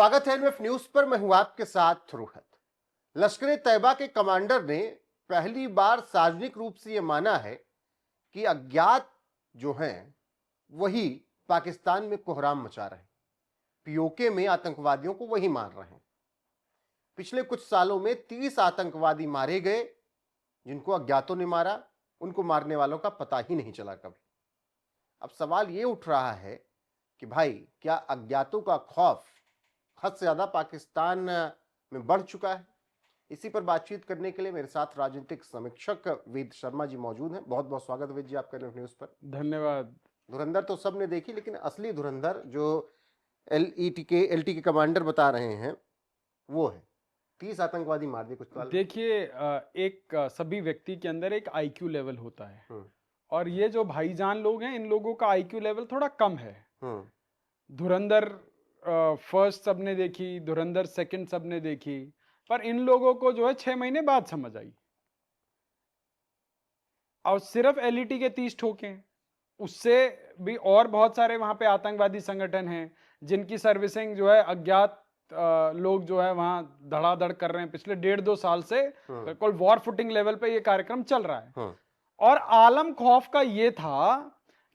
स्वागत है NF news पर। मैं हूं आपके साथ रोहित। लश्कर तैयबा के कमांडर ने पहली बार सार्वजनिक रूप से यह माना है कि अज्ञात जो हैं वही पाकिस्तान में कोहराम मचा रहे हैं। पीओके में आतंकवादियों को वही मार रहे हैं। पिछले कुछ सालों में 30 आतंकवादी मारे गए जिनको अज्ञातों ने मारा। उनको मारने वालों का पता ही नहीं चला कभी। अब सवाल ये उठ रहा है कि भाई क्या अज्ञातों का खौफ हद से ज्यादा पाकिस्तान में बढ़ चुका है? इसी पर बातचीत करने के लिए मेरे साथ राजनीतिक समीक्षक वेद शर्मा जी मौजूद हैं। बहुत बहुत स्वागत वेद जी आपका एनएफ न्यूज पर। धन्यवाद। धुरंधर तो सबने देखी, लेकिन असली धुरंधर जो एलटी के कमांडर बता रहे हैं वो है 30 आतंकवादी मार दिए कुछ साल। देखिए, सभी व्यक्ति के अंदर एक आईक्यू लेवल होता है और ये जो भाईजान लोग हैं इन लोगों का आईक्यू लेवल थोड़ा कम है। धुरंधर फर्स्ट सबने देखी, धुरंधर सेकंड सबने देखी, पर इन लोगों को जो है 6 महीने बाद समझ आई। और सिर्फ एलईटी के 30 ठोके, उससे भी और बहुत सारे वहां पे आतंकवादी संगठन हैं जिनकी सर्विसिंग जो है अज्ञात लोग जो है वहां धड़ाधड़ कर रहे हैं। पिछले 1.5-2 साल से बिल्कुल वॉर फुटिंग लेवल पे ये कार्यक्रम चल रहा है। और आलम खौफ का ये था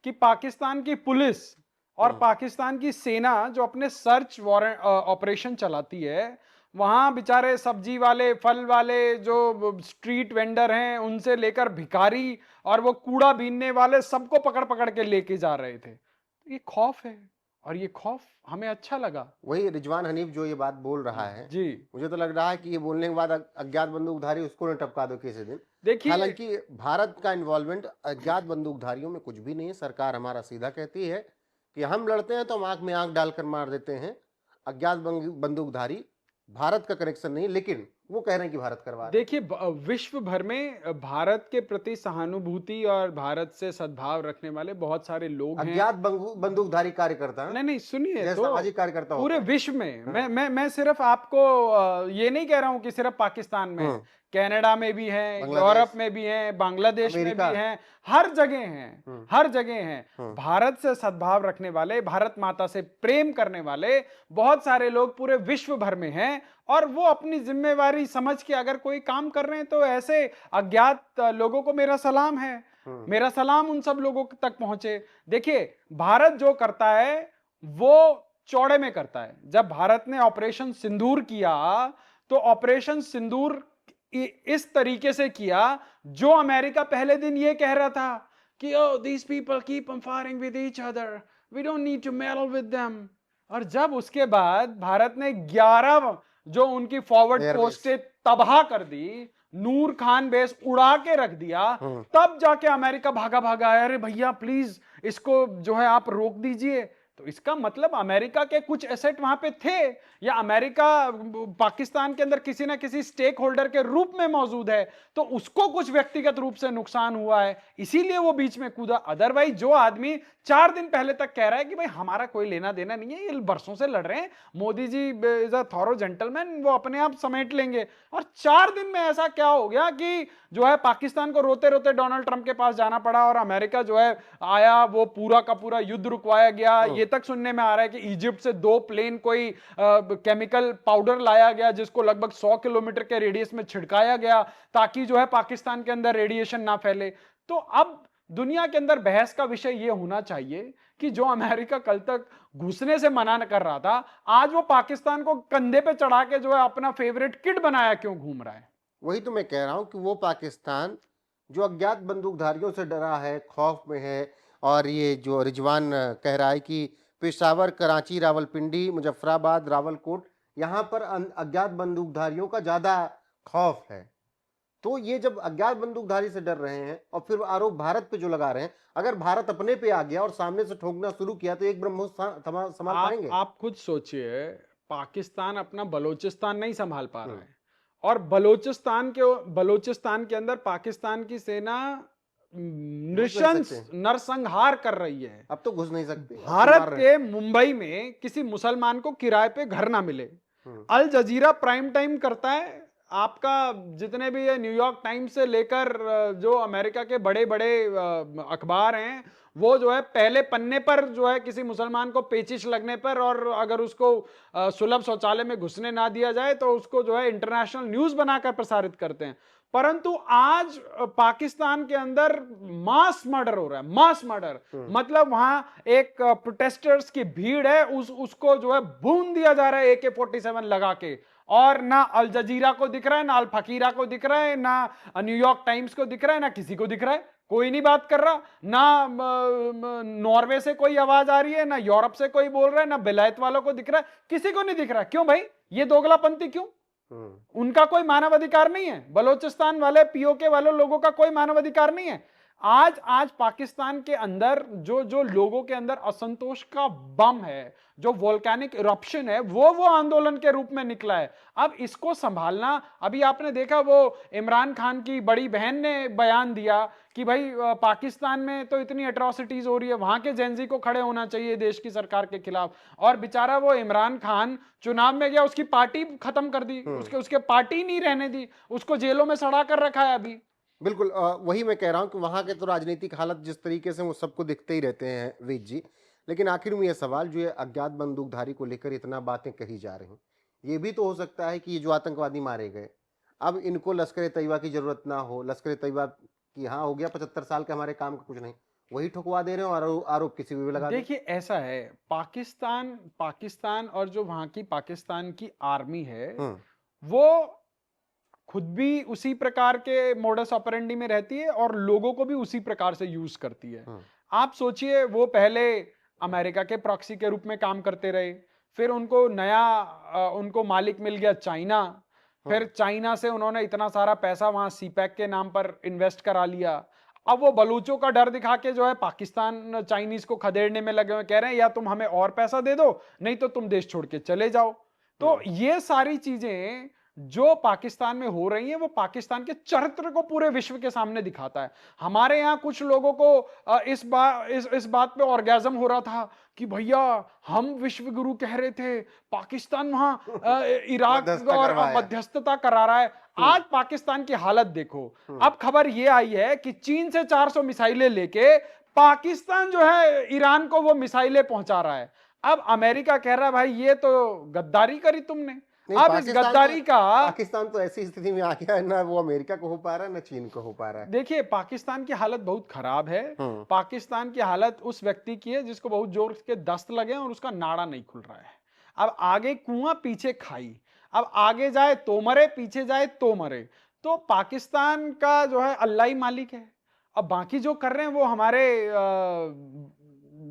कि पाकिस्तान की पुलिस और पाकिस्तान की सेना जो अपने सर्च वारंट ऑपरेशन चलाती है, वहां बेचारे सब्जी वाले, फल वाले, जो स्ट्रीट वेंडर हैं, उनसे लेकर भिखारी और वो कूड़ा बीनने वाले, सबको पकड़ पकड़ के लेके जा रहे थे। ये खौफ है और ये खौफ हमें अच्छा लगा। वही रिजवान हनीफ जो ये बात बोल रहा है जी, मुझे तो लग रहा है कि ये बोलने के बाद अज्ञात बंदूकधारी उसको न टपका दो किसी दिन। देखिए, हालांकि भारत का इन्वॉल्वमेंट अज्ञात बंदूकधारियों में कुछ भी नहीं है। सरकार हमारा सीधा कहती है कि हम लड़ते हैं तो हम आंख में आंख डालकर मार देते हैं। अज्ञात बंदूकधारी भारत का कनेक्शन नहीं, लेकिन वो कह रहे हैं कि भारत करवा रहा है। देखिए, विश्व भर में भारत के प्रति सहानुभूति और भारत से सद्भाव रखने वाले बहुत सारे लोग हैं। अज्ञात बंदूकधारी कार्यकर्ता नहीं, सुनिए जैसे तो सामाजिक कार्यकर्ता पूरे होता है। विश्व में मैं सिर्फ आपको ये नहीं कह रहा हूं कि सिर्फ पाकिस्तान में, कनाडा में भी हैं, यूरोप में भी हैं, बांग्लादेश में भी हैं, हर जगह हैं, हर जगह हैं। भारत से सद्भाव रखने वाले, भारत माता से प्रेम करने वाले बहुत सारे लोग पूरे विश्व भर में हैं और वो अपनी जिम्मेवारी समझ के अगर कोई काम कर रहे हैं तो ऐसे अज्ञात लोगों को मेरा सलाम है। मेरा सलाम उन सब लोगों तक पहुंचे। देखिए, भारत जो करता है वो चौड़े में करता है। जब भारत ने ऑपरेशन सिंदूर किया तो ऑपरेशन सिंदूर इस तरीके से किया जो अमेरिका पहले दिन ये कह रहा था कि oh, these people keep on firing with each other, we don't need to meddle with them। और जब उसके बाद भारत ने 11 जो उनकी फॉरवर्ड पोस्टें तबाह कर दी, नूर खान बेस उड़ा के रख दिया, तब जाके अमेरिका भागा भागा आया, अरे भैया प्लीज इसको जो है आप रोक दीजिए। तो इसका मतलब अमेरिका के कुछ एसेट वहां पे थे, या अमेरिका पाकिस्तान के अंदर किसी ना किसी स्टेक होल्डर के रूप में मौजूद है, तो उसको कुछ व्यक्तिगत रूप से नुकसान हुआ है, इसीलिए वो बीच में कूदा। अदरवाइज जो आदमी 4 दिन पहले तक कह रहा है कि भाई हमारा कोई लेना देना नहीं है, ये बरसों से लड़ रहे हैं, Modi ji is a thorough gentleman, वो अपने आप समेट लेंगे, और 4 दिन में ऐसा क्या हो गया कि जो है पाकिस्तान को रोते रोते डोनाल्ड ट्रंप के पास जाना पड़ा और अमेरिका जो है आया, वो पूरा का पूरा युद्ध रुकवाया गया। ये तक सुनने में आ रहा है कि इजिप्ट से 2 प्लेन कोई केमिकल पाउडर लाया गया जिसको लगभग 100 किलोमीटर के रेडियस में छिड़काया गया ताकि जो है पाकिस्तान के अंदर रेडिएशन ना फैले। तो अब दुनिया के अंदर बहस का विषय यह होना चाहिए कि जो अमेरिका कल तक घुसने से मना कर रहा था, आज वो पाकिस्तान को कंधे पे चढ़ा के जो है अपना फेवरेट किड बनाया क्यों घूम रहा है। वही तो मैं कह रहा हूं कि वो पाकिस्तान जो अज्ञात बंदूकधारियों से डरा है, खौफ में है, और ये जो रिजवान कह रहा है कि पेशावर, कराची, रावलपिंडी, मुजफ्फराबाद, रावलकोट, यहाँ पर अज्ञात बंदूकधारियों का ज्यादा खौफ है। तो ये जब अज्ञात बंदूकधारी से डर रहे हैं और फिर आरोप भारत पे जो लगा रहे हैं, अगर भारत अपने पे आ गया और सामने से ठोकना शुरू किया तो एक ब्रह्मोस संभाल पाएंगे? आप खुद सोचिए, पाकिस्तान अपना बलोचिस्तान नहीं संभाल पा रहा है और बलोचिस्तान के अंदर पाकिस्तान की सेना नरसंहार कर रही है। अब तो घुस नहीं सकते। भारत के मुंबई में किसी मुसलमान को किराए पे घर ना मिले, अल जजीरा प्राइम टाइम करता है, आपका जितने भी ये न्यूयॉर्क टाइम्स से लेकर जो अमेरिका के बड़े बड़े अखबार हैं, वो जो है पहले पन्ने पर जो है किसी मुसलमान को पेचिश लगने पर और अगर उसको सुलभ शौचालय में घुसने ना दिया जाए तो उसको जो है इंटरनेशनल न्यूज बनाकर प्रसारित करते हैं। परंतु आज पाकिस्तान के अंदर मास मर्डर हो रहा है, मास मर्डर। मतलब वहां एक प्रोटेस्टर्स की भीड़ है, उसको जो है भून दिया जा रहा है AK-47 लगा के, और ना अल जजीरा को दिख रहा है, ना अल फकीरा को दिख रहा है, ना न्यूयॉर्क टाइम्स को दिख रहा है, ना किसी को दिख रहा है। कोई नहीं बात कर रहा, ना नॉर्वे से कोई आवाज आ रही है, ना यूरोप से कोई बोल रहा है, ना बेलायत वालों को दिख रहा है, किसी को नहीं दिख रहा। क्यों भाई, ये दोगलापंथी क्यों? उनका कोई मानवाधिकार नहीं है? बलोचिस्तान वाले पीओके वाले लोगों का कोई मानवाधिकार नहीं है? आज पाकिस्तान के अंदर जो जो लोगों के अंदर असंतोष का बम है, जो वोल्केनिक इरप्शन है, वो आंदोलन के रूप में निकला है। अब इसको संभालना, अभी आपने देखा वो इमरान खान की बड़ी बहन ने बयान दिया कि भाई पाकिस्तान में तो इतनी एट्रोसिटीज हो रही है, वहां के जेंजी को खड़े होना चाहिए देश की सरकार के खिलाफ। और बेचारा वो इमरान खान चुनाव में गया, उसकी पार्टी खत्म कर दी, उसके पार्टी नहीं रहने दी, उसको जेलों में सड़ा कर रखा है अभी। बिल्कुल, वही मैं कह रहा हूं कि वहां के तो राजनीतिक हालत जिस तरीके से वो सबको दिखते ही रहते हैं वेद जी। लेकिन आखिर में ये सवाल जो है अज्ञात बंदूकधारी को लेकर इतना बातें कही जा रही, ये भी तो हो सकता है कि ये जो आतंकवादी मारे गए, अब इनको लश्कर तैयबा की जरूरत ना हो, लश्कर तैयबा की हाँ हो गया 75 साल के हमारे काम का कुछ नहीं, वही ठुकवा दे रहे हो और आरोप किसी भी लगा। देखिए ऐसा है, पाकिस्तान और जो वहां की पाकिस्तान की आर्मी है, वो खुद भी उसी प्रकार के मोडस ऑपरेंडी में रहती है और लोगों को भी उसी प्रकार से यूज करती है। आप सोचिए, वो पहले अमेरिका के प्रॉक्सी के रूप में काम करते रहे, फिर उनको उनको मालिक मिल गया चाइना, फिर चाइना से उन्होंने इतना सारा पैसा वहां सीपैक के नाम पर इन्वेस्ट करा लिया। अब वो बलूचों का डर दिखा के जो है पाकिस्तान चाइनीज को खदेड़ने में लगे हुए, कह रहे हैं या तुम हमें और पैसा दे दो, नहीं तो तुम देश छोड़ के चले जाओ। तो ये सारी चीजें जो पाकिस्तान में हो रही है, वो पाकिस्तान के चरित्र को पूरे विश्व के सामने दिखाता है। हमारे यहाँ कुछ लोगों को इस बात पे ऑर्गेजम हो रहा था कि भैया हम विश्व गुरु कह रहे थे, पाकिस्तान वहां इराक और मध्यस्थता करा रहा है। आज पाकिस्तान की हालत देखो। अब खबर ये आई है कि चीन से 400 मिसाइलें लेके पाकिस्तान जो है ईरान को वो मिसाइलें पहुंचा रहा है। अब अमेरिका कह रहा है भाई ये तो गद्दारी करी तुमने। अब इस गद्दारी का पाकिस्तान तो ऐसी स्थिति में आ गया है, ना वो अमेरिका को हो पा रहा है ना चीन को हो पा रहा है। देखिए पाकिस्तान की हालत बहुत खराब है। पाकिस्तान की हालत उस व्यक्ति की है जिसको बहुत जोर के दस्त लगे और उसका नाड़ा नहीं खुल रहा है। अब आगे कुआं पीछे खाई, अब आगे जाए तो मरे, पीछे जाए तो मरे। तो पाकिस्तान का जो है अल्लाह ही मालिक है। अब बाकी जो कर रहे हैं वो हमारे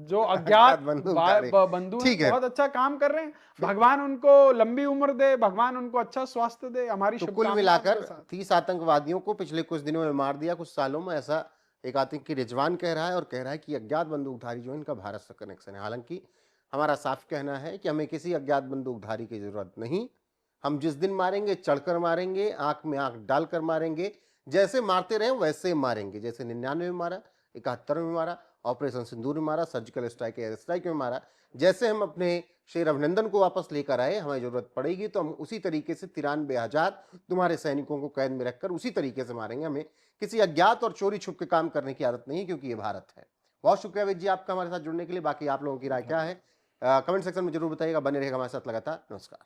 जो अज्ञात बंधु बहुत अच्छा काम कर रहे हैं। भगवान उनको लंबी उम्र दे, भगवान उनको अच्छा स्वास्थ्य दे। हमारी तो कुल मिलाकर 30 आतंकवादियों को पिछले कुछ दिनों में मार दिया, कुछ सालों में, ऐसा एक आतंकी रिजवान कह रहा है। और कह रहा है कि अज्ञात बंदूकधारी जो इनका भारत से कनेक्शन है। हालांकि हमारा साफ कहना है कि हमें किसी अज्ञात बंदूकधारी की जरूरत नहीं। हम जिस दिन मारेंगे चढ़कर मारेंगे, आंख में आंख डालकर मारेंगे, जैसे मारते रहे वैसे मारेंगे। जैसे 99 में मारा, 71 में मारा, ऑपरेशन सिंदूर में मारा, सर्जिकल स्ट्राइक एयर स्ट्राइक में मारा, जैसे हम अपने शेर अभिनंदन को वापस लेकर आए, हमें जरूरत पड़ेगी तो हम उसी तरीके से 93,000 तुम्हारे सैनिकों को कैद में रखकर उसी तरीके से मारेंगे। हमें किसी अज्ञात और चोरी छुप के काम करने की आदत नहीं है, क्योंकि ये भारत है। बहुत शुक्रिया वेद जी आपका हमारे साथ जुड़ने के लिए। बाकी आप लोगों की राय क्या है कमेंट सेक्शन में जरूर बताइएगा। बने रहेगा हमारे साथ लगातार। नमस्कार।